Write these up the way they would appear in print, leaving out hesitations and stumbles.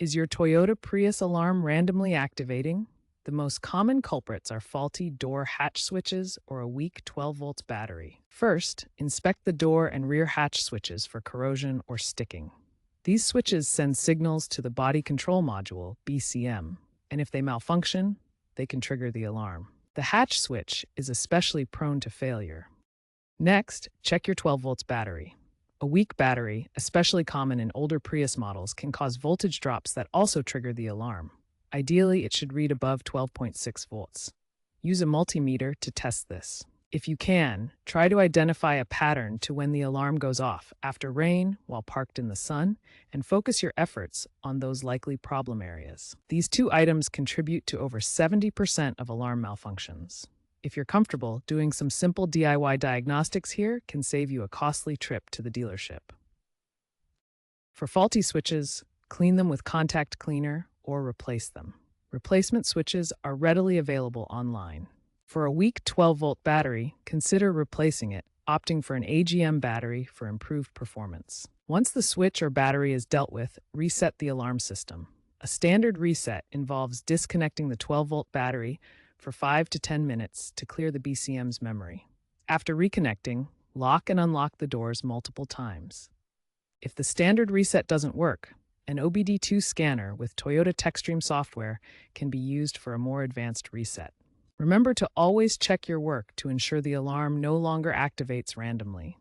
Is your Toyota Prius alarm randomly activating? The most common culprits are faulty door hatch switches or a weak 12 volts battery. First, inspect the door and rear hatch switches for corrosion or sticking. These switches send signals to the body control module, BCM, and if they malfunction, they can trigger the alarm. The hatch switch is especially prone to failure. Next, check your 12 volts battery. A weak battery, especially common in older Prius models, can cause voltage drops that also trigger the alarm. Ideally, it should read above 12.6 volts. Use a multimeter to test this. If you can, try to identify a pattern to when the alarm goes off after rain, while parked in the sun, and focus your efforts on those likely problem areas. These two items contribute to over 70% of alarm malfunctions. If you're comfortable, doing some simple DIY diagnostics here can save you a costly trip to the dealership. For faulty switches, clean them with contact cleaner or replace them. Replacement switches are readily available online. For a weak 12-volt battery, consider replacing it, opting for an AGM battery for improved performance. Once the switch or battery is dealt with, reset the alarm system. A standard reset involves disconnecting the 12-volt battery for 5 to 10 minutes to clear the BCM's memory. After reconnecting, lock and unlock the doors multiple times. If the standard reset doesn't work, an OBD2 scanner with Toyota TechStream software can be used for a more advanced reset. Remember to always check your work to ensure the alarm no longer activates randomly.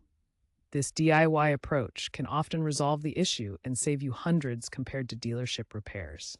This DIY approach can often resolve the issue and save you hundreds compared to dealership repairs.